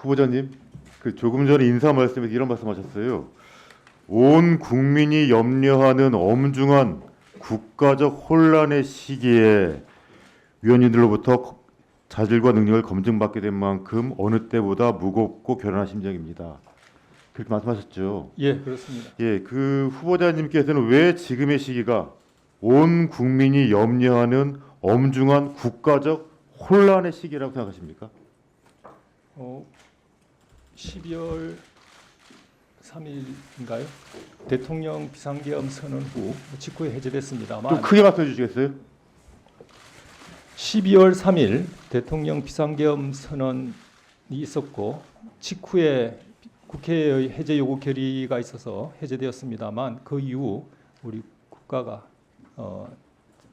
후보자님, 그 조금 전에 인사 말씀에서 이런 말씀하셨어요. 온 국민이 염려하는 엄중한 국가적 혼란의 시기에 위원님들로부터 자질과 능력을 검증받게 된 만큼 어느 때보다 무겁고 결연한 심정입니다. 그렇게 말씀하셨죠. 예, 그렇습니다. 예, 그 후보자님께서는 왜 지금의 시기가 온 국민이 염려하는 엄중한 국가적 혼란의 시기라고 생각하십니까? 12월 3일인가요? 대통령 비상계엄 선언 후 직후에 해제됐습니다만 좀 크게 말씀해 주시겠어요? 12월 3일 대통령 비상계엄 선언이 있었고 직후에 국회의 해제 요구 결의가 있어서 해제되었습니다만 그 이후 우리 국가가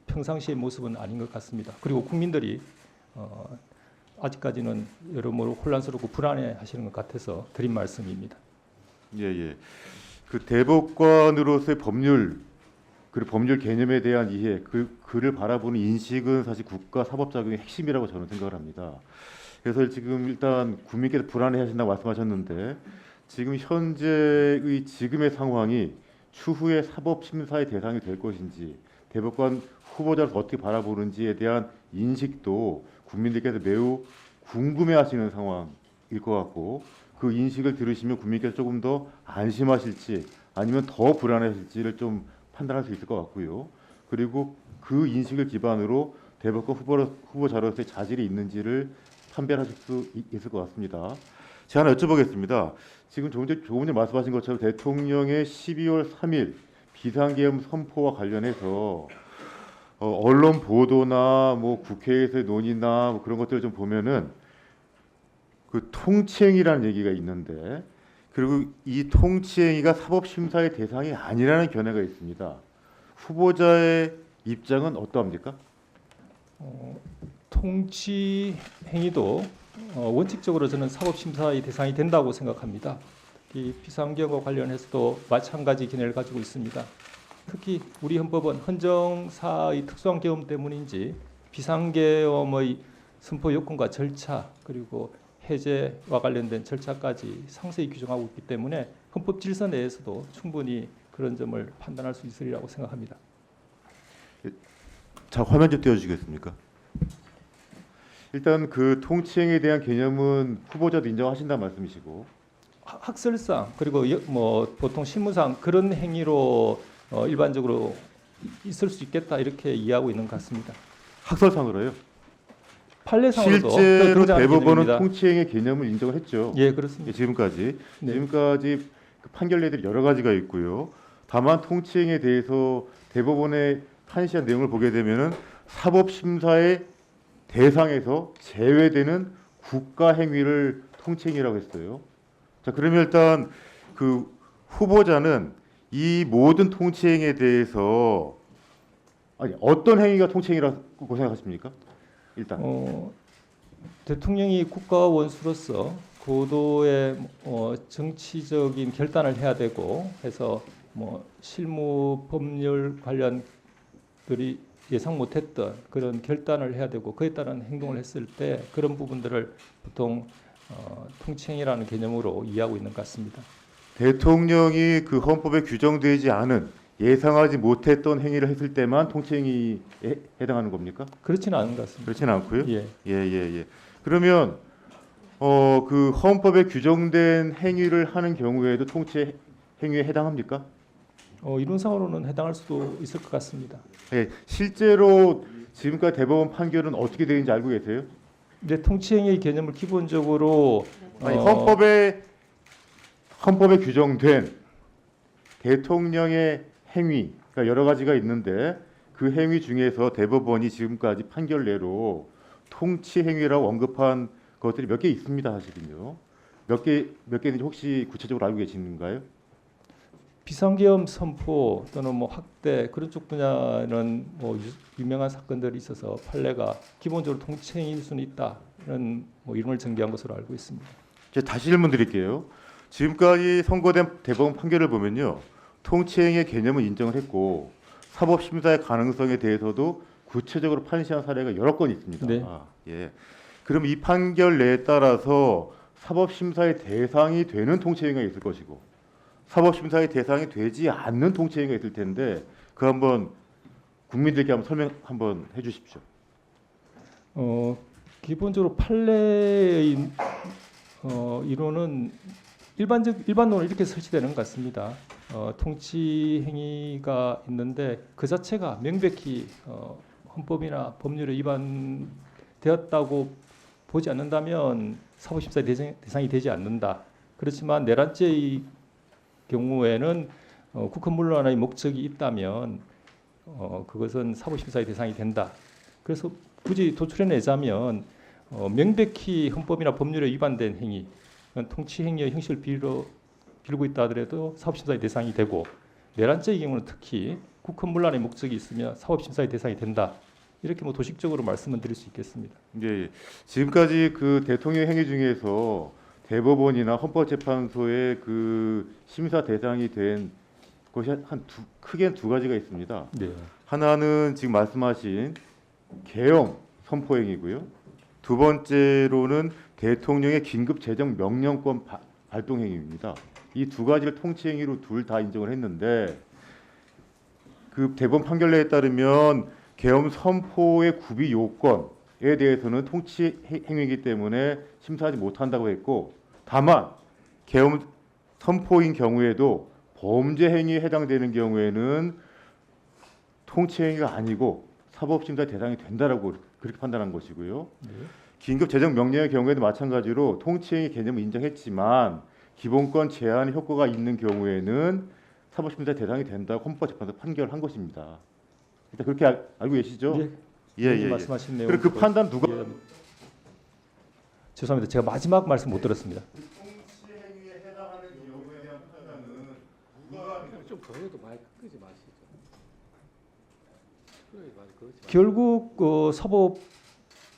평상시의 모습은 아닌 것 같습니다. 그리고 국민들이 아직까지는 여러모로 혼란스럽고 불안해하시는 것 같아서 드린 말씀입니다. 예, 예. 그 대법관으로서의 법률 그리고 법률 개념에 대한 이해, 그를 바라보는 인식은 사실 국가 사법작용의 핵심이라고 저는 생각을 합니다. 그래서 지금 일단 국민께서 불안해하신다고 말씀하셨는데 지금 현재의 지금의 상황이 추후에 사법 심사의 대상이 될 것인지 대법관 후보자를 어떻게 바라보는지에 대한 인식도 국민들께서 매우 궁금해하시는 상황일 것 같고 그 인식을 들으시면 국민께서 조금 더 안심하실지 아니면 더 불안해하실지를 좀 판단할 수 있을 것 같고요. 그리고 그 인식을 기반으로 대법관 후보자로서의 자질이 있는지를 판별하실 수 있을 것 같습니다. 제가 하나 여쭤보겠습니다. 지금 조금 전에 말씀하신 것처럼 대통령의 12월 3일 비상계엄 선포와 관련해서 언론 보도나 뭐 국회에서의 논의나 뭐 그런 것들을 좀 보면은 그 통치행위라는 얘기가 있는데 그리고 이 통치행위가 사법심사의 대상이 아니라는 견해가 있습니다. 후보자의 입장은 어떠합니까? 통치 행위도 원칙적으로 저는 사법심사의 대상이 된다고 생각합니다. 이 비상계엄과 관련해서도 마찬가지 견해를 가지고 있습니다. 특히 우리 헌법은 헌정사의 특수한 계엄 때문인지 비상계엄의 선포 요건과 절차 그리고 해제와 관련된 절차까지 상세히 규정하고 있기 때문에 헌법 질서 내에서도 충분히 그런 점을 판단할 수 있으리라고 생각합니다. 자, 화면 좀 띄워주시겠습니까? 일단 그 통치행위에 대한 개념은 후보자도 인정하신다는 말씀이시고 학설상 그리고 뭐 보통 실무상 그런 행위로 일반적으로 있을 수 있겠다 이렇게 이해하고 있는 것 같습니다. 학설상으로요. 판례상으로도 실제로 등장하는 대법원은 개념입니다. 통치행위 개념을 인정을 했죠. 예, 그렇습니다. 지금까지 네. 지금까지 그 판결례들이 여러 가지가 있고요. 다만 통치행위에 대해서 대법원의 판시한 내용을 보게 되면은 사법 심사의 대상에서 제외되는 국가 행위를 통치행위라고 했어요. 자, 그러면 일단 그 후보자는 이 모든 통치행위에 대해서 아니 어떤 행위가 통치행위라고 생각하십니까? 일단 대통령이 국가 원수로서 고도의 정치적인 결단을 해야 되고 해서 뭐 실무 법률 관련들이 예상 못했던 그런 결단을 해야 되고 그에 따른 행동을 했을 때 그런 부분들을 보통 통치행위라는 개념으로 이해하고 있는 것 같습니다. 대통령이 그 헌법에 규정되지 않은 예상하지 못했던 행위를 했을 때만 통치행위에 해당하는 겁니까? 그렇지는 않은 것 같습니다. 그렇지는 않고요. 예. 예. 그러면 그 헌법에 규정된 행위를 하는 경우에도 통치 행위에 해당합니까? 이론상으로는 해당할 수도 있을 것 같습니다. 예, 실제로 지금까지 대법원 판결은 어떻게 되는지 알고 계세요? 근데 통치행위의 개념을 기본적으로 아니, 헌법에 규정된 대통령의 행위가 여러 가지가 있는데 그 행위 중에서 대법원이 지금까지 판결례로 통치 행위라고 언급한 것들이 몇 개 있습니다, 사실은요. 몇 개인지 혹시 구체적으로 알고 계시는가요? 비상계엄 선포 또는 뭐 학대 그런 쪽 분야는 뭐 유명한 사건들이 있어서 판례가 기본적으로 통치행위일 수는 있다 이런 뭐 이론을 전개한 것으로 알고 있습니다. 제가 다시 질문 드릴게요. 지금까지 선고된 대법원 판결을 보면요, 통치행위의 개념은 인정을 했고 사법 심사의 가능성에 대해서도 구체적으로 판시한 사례가 여러 건 있습니다. 네. 예. 그럼 이 판결 내에 따라서 사법심사의 대상이 되는 통치행위가 있을 것이고 사법심사의 대상이 되지 않는 통치행위가 있을 텐데 그 한번 국민들께 한번 설명 한번 해주십시오. 기본적으로 판례의 이론은 일반론은 이렇게 설치되는 것 같습니다. 통치 행위가 있는데 그 자체가 명백히 헌법이나 법률에 위반되었다고 보지 않는다면 사법심사 대상이 되지 않는다. 그렇지만 내란죄의 경우에는 국헌문란의 목적이 있다면 그것은 사법심사의 대상이 된다. 그래서 굳이 도출해내자면 명백히 헌법이나 법률에 위반된 행위, 통치 행위의 형식을 빌고 있다 하더라도 사법심사의 대상이 되고 내란죄의 경우는 특히 국헌문란의 목적이 있으면 사법심사의 대상이 된다. 이렇게 뭐 도식적으로 말씀을 드릴 수 있겠습니다. 예. 지금까지 그 대통령 행위 중에서 대법원이나 헌법재판소의 그 심사 대상이 된 것이 크게 두 가지가 있습니다. 네. 하나는 지금 말씀하신 계엄 선포행위고요. 두 번째로는 대통령의 긴급 재정 명령권 발동 행위입니다. 이 두 가지를 통치 행위로 둘 다 인정을 했는데 그 대법원 판결내에 따르면 계엄 선포의 구비 요건에 대해서는 통치 행위이기 때문에 심사하지 못한다고 했고 다만 계엄 선포인 경우에도 범죄 행위에 해당되는 경우에는 통치 행위가 아니고 사법심사 대상이 된다라고 그렇게 판단한 것이고요. 네. 긴급 재정 명령의 경우에도 마찬가지로 통치 행위 개념을 인정했지만 기본권 제한 효과가 있는 경우에는 사법심사 대상이 된다고 헌법재판소 판결한 것입니다. 일단 그렇게 알고 계시죠? 네. 예. 말씀하신 내용. 그리고 그 판단 누가? 죄송합니다. 제가 마지막 말씀 못 들었습니다. 통치 행위에 해당하는 경우에 대한 판단은 누가? 좀 거기도 많이 끄지 마시죠. 결국 사법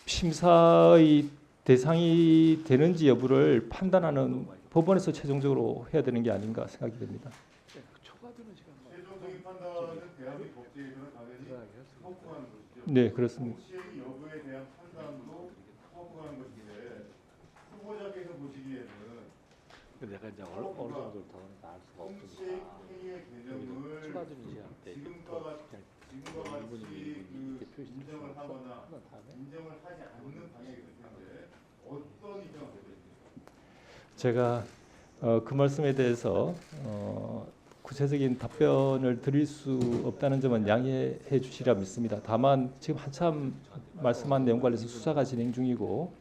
심사의 대상이 되는지 여부를 판단하는 법원에서 최종적으로 해야 되는 게 아닌가 생각이 됩니다. 초과되는 시간 최종적인 판단은 대한민국 법제에서는 당연히 사법부하는 것이죠. 네, 그렇습니다. 통치 행위 여부에 대한 판단으로 사법부하는 것인데 후보자께서 보시기에는 근데 약간 이제 어느 정도 더 나을 수가 통치 없으니까 행위의 개념을 초과되는 시간 때 지금과 같이 그 인정을 하거나 인정을 하지 않는 방향이 될 텐데 어떤 인정을 해주십니까? 제가 그 말씀에 대해서 구체적인 답변을 드릴 수 없다는 점은 양해해 주시리라 믿습니다. 다만 지금 한참 말씀한 내용 관련해서 수사가 진행 중이고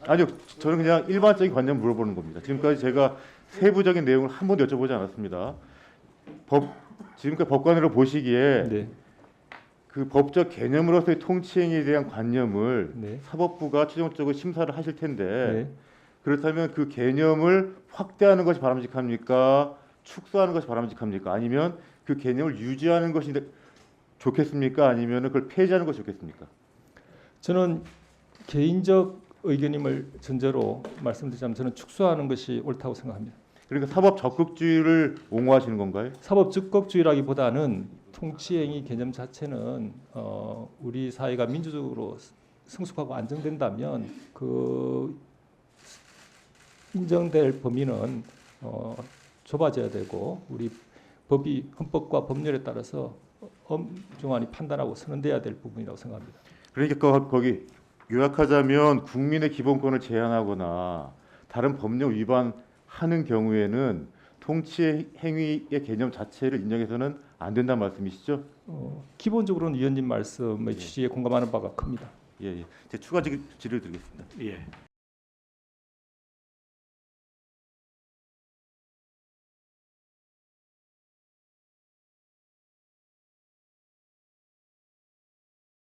아니요, 저는 그냥 일반적인 관념 물어보는 겁니다. 지금까지 제가 세부적인 내용을 한 번도 여쭤보지 않았습니다. 지금까지 법관으로 보시기에 네, 그 법적 개념으로서의 통치행위에 대한 관념을 네, 사법부가 최종적으로 심사를 하실 텐데 네. 그렇다면 그 개념을 확대하는 것이 바람직합니까? 축소하는 것이 바람직합니까? 아니면 그 개념을 유지하는 것이 좋겠습니까? 아니면 그걸 폐지하는 것이 좋겠습니까? 저는 개인적 의견임을 전제로 말씀드리자면 저는 축소하는 것이 옳다고 생각합니다. 그러니까 사법 적극주의를 옹호하시는 건가요? 사법 적극주의라기보다는 통치행위 개념 자체는 우리 사회가 민주적으로 성숙하고 안정된다면 그 인정될 범위는 좁아져야 되고 우리 법이 헌법과 법률에 따라서 엄중하게 판단하고 선언돼야 될 부분이라고 생각합니다. 그러니까 거기 요약하자면 국민의 기본권을 제한하거나 다른 법령 위반하는 경우에는 통치 행위의 개념 자체를 인정해서는 안 된다는 말씀이시죠? 기본적으로는 위원님 말씀의 취지에 공감하는 바가 큽니다. 제 추가 질의를 드리겠습니다. 예.